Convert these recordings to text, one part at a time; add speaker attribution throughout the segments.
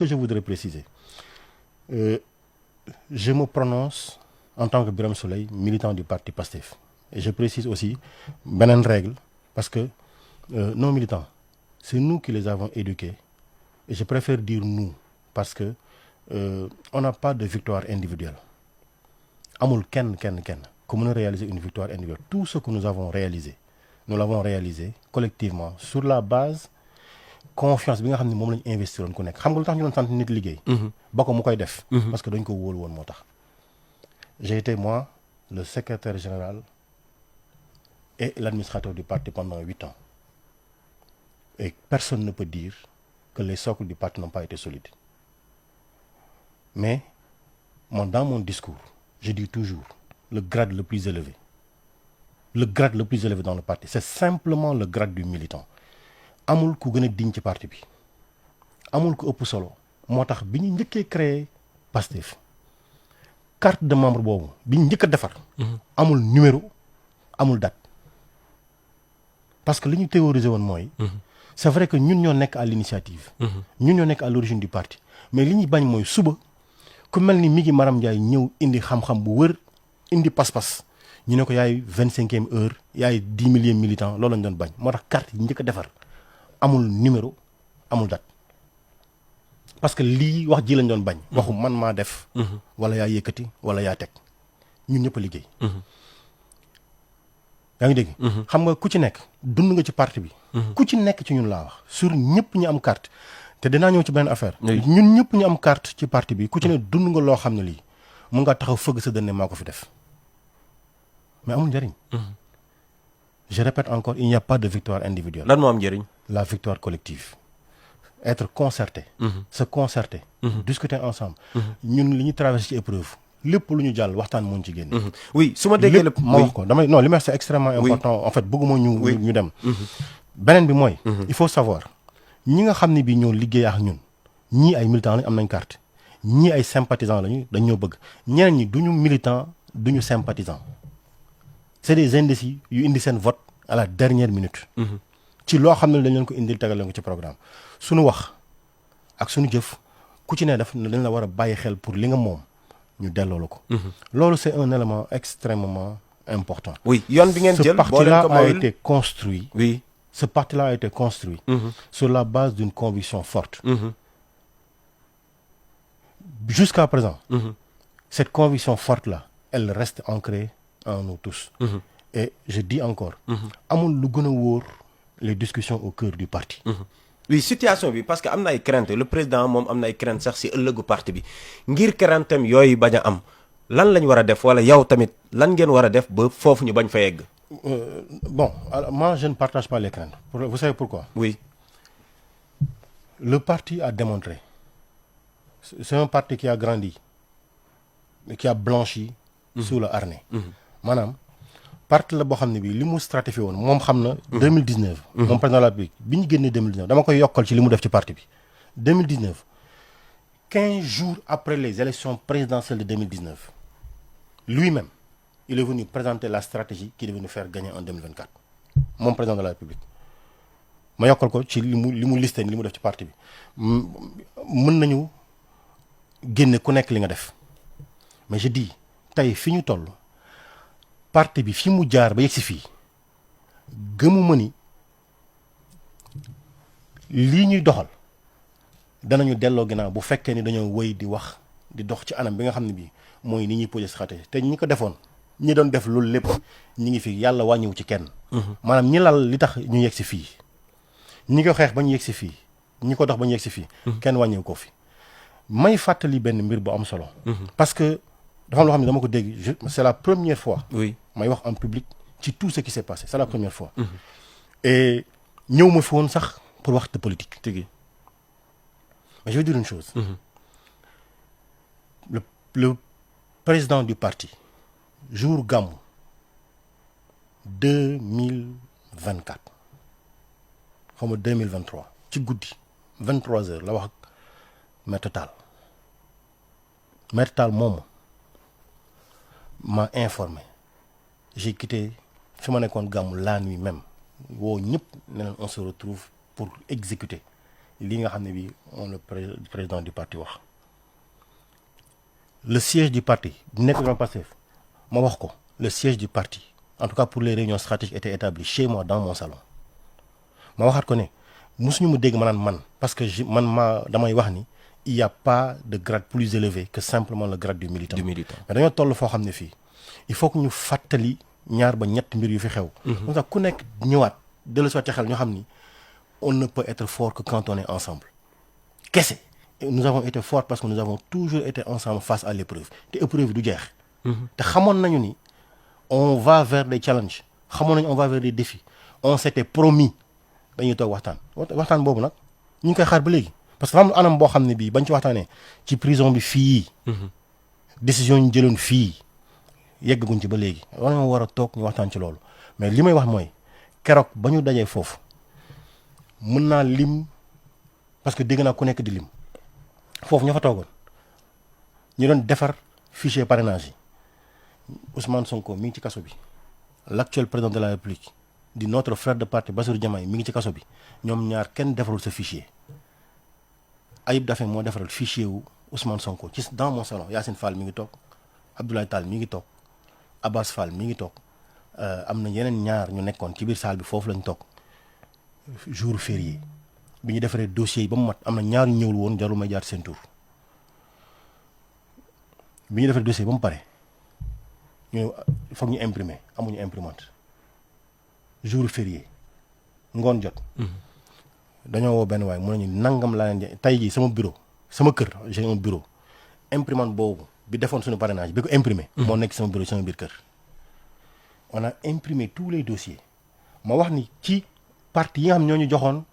Speaker 1: que je voudrais préciser, je me prononce en tant que Birame Souleye, militant du parti PASTEF. Et je précise aussi une règle, parce que nos militants, c'est nous qui les avons éduqués. Et je préfère dire nous, parce que on n'a pas de victoire individuelle. Amul ken. Comment réaliser une victoire individuelle? Tout ce que nous avons réalisé, nous l'avons réalisé collectivement sur la base confiance bi nga xam ne moom la ñu investiroon ku nekk xam nga lu tax ñu doon sant nit liggéey. ba ko mu koy def. parce que dañ ko wóolu woon moo tax. J'ai été moi le secrétaire général et l'administrateur du parti pendant 8 ans. Et personne ne peut dire que les socles du parti n'ont pas été solides. Mais dans mon discours, je dis toujours le grade le plus élevé. Le grade le plus élevé dans le parti, c'est simplement le grade du militant. Amul ku gën a diñ ci parti bi. Amul ku ëpp solo. moo tax bi ñu njëkkee créé PASTEF carte de membre boobu bi ñu njëkk a defar. amul numéro amul date. parce que li ñu théorisé woon mooy. c'est vrai que ñun ñoo nekk à l'initiative. ñun ñoo nekk à l'origine du parti. mais li ñuy bañ mooy suba ku mel ni mi ngi Maram Ndiaye ñëw indi xam-xam bu wër indi pas-pas ñu ne ko yaay 25e heure yaay 10 millième militant loolu lañ doon bañ moo tax carte yi njëkk a defar amul numéro amul date. parce que lii wax ji lañ doon bañ. waxu man maa def. wala yaa yëkkati wala yaa teg ñun ñëpp a liggéey. yaa ngi dégg. xam nga ku ci nekk dund nga ci parti bi. ku ci nekk ci ñun laa wax sur ñëpp ñu am carte te dinaa ñëw ci benn affaire. ñun ñëpp ñu am carte ci parti bi ku ci ne dund nga loo xam ne lii mun nga taxaw fëgg sa dënne maa ko fi def mais amul njëriñ. je répète encore il n'y a pas de victoire individuelle.
Speaker 2: lan moo am njëriñ.
Speaker 1: la victoire collective. être concerté. se concerter. discuter ensemble. ñun li ñu traversé ci épreuve lépp lu ñu jàll waxtaan moo ñu ci génne.
Speaker 2: oui su ma déggee lépp
Speaker 1: ma wax ko damay non li ma c'est extrêmement important. en fait bëgguma ñu dem. beneen bi mooy. il faut savoir ñi nga xam ne bii ñoo liggéey ak ñun ñii ay militants lañ am nañ carte ñii ay sympathisants lañu dañ ñoo bëgg ñeneen ñi duñu militant duñu sympathisant c'est des indécis yu indi seen vote à la dernière minute. ci loo xam ne dañ leen ko indil tegal leen ko ci programme suñu wax ak suñu jëf ku ci ne daf dañ la war a bàyyi xel pour li nga moom ñu delloo la ko. loolu c'est un élément extrêmement important.
Speaker 2: oui yoon bi ngeen jël
Speaker 1: ce parti-là a été construit.
Speaker 2: oui
Speaker 1: ce parti-là a été construit. sur la base d'une conviction forte. Jusqu'à présent. cette conviction forte-là elle reste ancrée en nous tous. et je dis encore. amul lu gën a wóor les discussions au cœur du parti.
Speaker 2: oui situation bi parce que am na ay crainte le président moom am na ay crainte sax si ëllëgu parti bi ngir crainteem yooyu bañ a am lan lañ war a def wala yow tamit lan ngeen war a def ba foofu ñu bañ fa yegg.
Speaker 1: bon alors, moi je ne partage pas les craintes. Vous savez pourquoi?
Speaker 2: oui.
Speaker 1: Le parti a démontré. C'est un parti qui a grandi qui a blanchi sous le harnais. maanaam parti la boo xam ne bii li mu stratifié woon moom xam na. 2019. moom président de la République bi ñu génnee 2019 dama koy yokkal ci li mu def ci parti bi. 2019 15 jours après les élections présidentielles de 2019 lui-même il est venu présenter la stratégie qui devait nous faire gagner en 2024 moom président de la République. ma yokkal ko ci li mu listé li mu def ci parti bi mën nañu génne ku nekk li nga def mais je dis tey fi ñu toll. parti bi fi mu jaar ba yegg si fii gëmuma ni lii ñuy doxal danañu delloo ginnaaw bu fekkee ni dañoo wëy di wax di dox ci anam bi nga xam ne bii mooy ni ñuy posé stratégie te ñi ko defoon ñi doon def loolu lépp ñi ngi fi yàlla wàññiwu ci kenn. maanaam ñi lal li tax ñu yegg si fii ñi ko xeex ba ñu yegg si fii ñi ko dox ba ñu yegg si fii. kenn wàññiwu ko fi may fàttali benn mbir bu am solo. parce que dafa am loo xam ne dama ko dégg c'est la première fois.
Speaker 2: oui
Speaker 1: may wax en public ci tout ce qui s'est passé c'est la première fois. et ñëw ma fi woon sax pour wax de politique.
Speaker 2: tigi
Speaker 1: mais je veux dire une chose. le président du parti jour Gamou 2024 xaw ma 2023 ci guddi 23h la wax ak Maître Tall Maître Tall moom m'a informé j'ai quitté fi ma nekkoon Gamou la nuit même woo ñëpp ne leen on se retrouve pour exécuter lii nga xam ne bii moom le président du parti wax le siège du parti nekk dans Pastef ma wax ko le siège du parti en tout cas pour les réunions stratégiques était établi chez moi dans mon salon ma waxaat ko ne mosuñu mu dégg ma naan man parce que damay wax ni il y a pas de grade plus élevé que simplement le grade du militant. Mais dañoo toll foo xam ne fii il faut que ñu fàttali ñaar ba ñett mbir yu fi xew. comme ça ku nekk ñëwaat dellu si ci xel ñoo xam ni on ne peut être fort que quand on est ensemble kese. Et nous avons été forts parce que nous avons toujours été ensemble face à l'épreuve te épreuve du jeex. te xamoon nañu ni on va vers des challenges xamoon nañu on va vers des défis on s'était promis dañuy toog waxtaan boobu nag ñu ngi koy xaar ba léegi parce que dafa am anam boo xam ne bii bañ ci waxtaanee ci prison bi fii. décision ñu jëloon fii yeggaguñ ci ba léegi war nañoo war a toog ñu waxtaan ci loolu mais li may wax mooy keroog ba ñu dajee foofu mën naa lim parce que dégg naa ku nekk di lim. foofu ña fa toogoon ñu doon defar fichier parrainage yi Ousmane Sonko mi ngi ci kaso bi l'actuel président de la République di notre frère de parti Bassirou Diomaye mi ngi ci kaso bi ñoom ñaar kenn defarul sa fichier Ayib Daffé moo defaral fichier wu Ousmane Sonko ci dans mon salon Yacine Fall mi ngi toog Abdoulaye Tall mi ngi toog Abbas Fall mi ngi toog am na yeneen ñaar ñu nekkoon ci biir salle bi foofu lañ toog jour férié bi ñu defaree dossier yi ba mu mat am na ñaar ñu ñëwul woon jarul may jaar seen tur bi ñu defaree dossier ba mu pare ñu foog ñu imprimer amuñu imprimante jour férié ngoon jot. dañoo woo benn waay mu ne ñu nangam laa leen tey jii sama bureau sama kër j'ai un bureau imprimante boobu bi defoon suñu parrainage bi ko imprimer. moo nekk sama bureau sama biir kër. on a imprimé tous les dossiers ma wax ni ci parti yi nga xam ñoo ñu joxoon.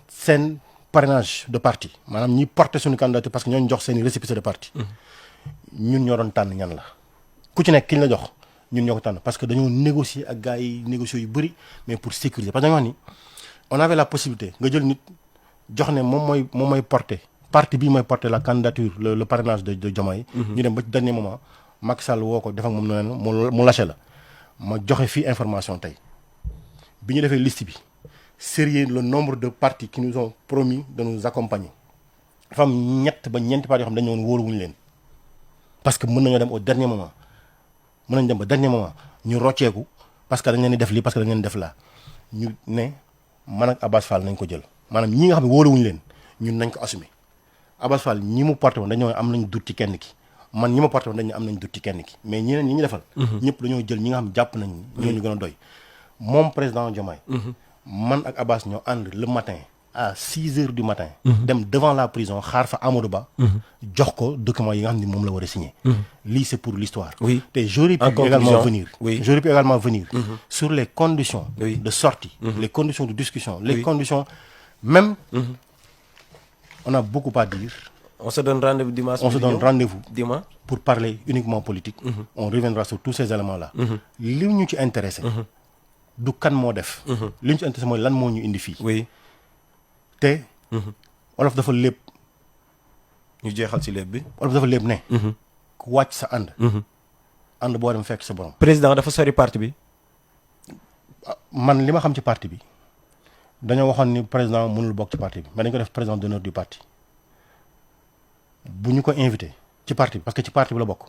Speaker 1: seen parrainage de parti maanaam ñi porté suñu candidature parce que ñooñu jox seen i récépissé de parti ñun ñoo doon tànn ñan la ku ci nekk kiñ la jox ñun ñoo ko tànn parce que dañoo négocier ak gars yi négocier yu bëri mais pour sécuriser parce que dañoo wax ni on avait la possibilité nga jël nit jox ne moom mooy porté parti bii mooy porté la candidature le parrainage de Diomaye ñu dem ba ci dernier moment Macky Sall woo ko def ak moom noonu mu lâché la ma joxe fii information tey bi ñu defee liste bi sérieux le nombre de partis qui nous ont promis de nous accompagner dafa am ñett ba ñeenti partis yoo xam ne dañu woon wóoruwuñu leen parce que mën nañoo dem au dernier moment mën nañu dem ba dernier moment ñu rocceeku parce que dañ leen di def lii parce que dañ leen def laa ñu ne man ak Abbas Fall nañ ko jël maanaam ñi nga xam ne wóoruwuñu leen ñun nañ ko assumer Abbas Fall ñi mu porté woon dañoo am nañ dut ci kenn ki man ñi ma porté woon dañu am nañ dut ci kenn ki mais ñeneen ñi ñu defal ñëpp dañoo jël ñi nga xam jàpp nañ ñoo ñu gën a doy moom président Diomaye man ak Abbas ñoo ànd le matin à 6 heures du matin. dem devant la prison xaar fa Amadou Ba. jox ko document yi nga xam ne moom la war a signer. lii c'est pour l'histoire.
Speaker 2: Oui.
Speaker 1: te j'aurais pu également venir.
Speaker 2: Oui.
Speaker 1: J'aurais pu également venir. sur les conditions. Oui. de sortie. Les conditions de discussion. Les conditions même. On a beaucoup à dire.
Speaker 2: On se donne rendez-vous dimanche.
Speaker 1: On se donne rendez-vous
Speaker 2: dimanche
Speaker 1: pour parler uniquement politique. On reviendra sur tous ces éléments-là. li ñu ci intéressé. du kan moo def. li ñu ci intéressé mooy lan moo ñu indi fii.
Speaker 2: oui.
Speaker 1: te. olof dafa lépp.
Speaker 2: ñu jeexal ci lépp bi.
Speaker 1: olof dafa lépp ne. ku wàcc sa ànd. ànd boo dem fekk sa borom.
Speaker 2: président dafa sori parti bi.
Speaker 1: man li ma xam ci parti bi dañoo waxoon ni président mënul bokk ci parti bi mais dañ ko def président d'honneur du parti bu ñu ko invité ci parti bi parce que ci parti bi la bokk.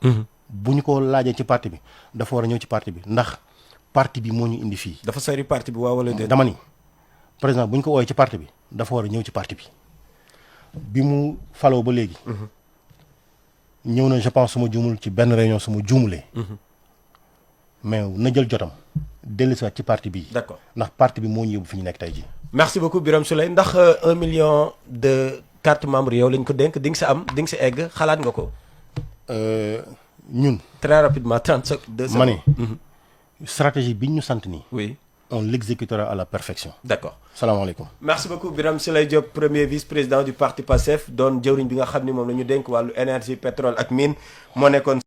Speaker 1: bu ñu ko laajee ci parti bi dafa war a ñëw ci parti bi ndax parti bi moo ñu indi fii.
Speaker 2: dafa sori parti bi waaw wala déet.
Speaker 1: dama ni président bu ñu ko woowee ci parti bi dafa war a ñëw ci parti bi bi mu faloo ba léegi. ñëw na je pense suma juumul ci benn réunion suma juumulee. mais na jël jotam dellusiwaat ci parti bi.
Speaker 2: d'accord
Speaker 1: ndax parti bi moo ñu yóbbu fi ñu nekk tey jii.
Speaker 2: merci beaucoup Birame Souleye ndax 1 million de carte membre yow lañ ko dénk di nga si am di nga si egg xalaat nga ko.
Speaker 1: ñun.
Speaker 2: très rapidement 30 secondes.
Speaker 1: ma ne stratégie bi ñu sant nii.
Speaker 2: oui.
Speaker 1: on l'exécutera à la perfection.
Speaker 2: d'accord
Speaker 1: salaamaaleykum.
Speaker 2: merci beaucoup Birame Souleye Diop premier vice-président du parti PASTEF doon jëwriñ bi nga xam ni moom la ñu dénk wàllu énergie pétrole ak mine moo nekkoon.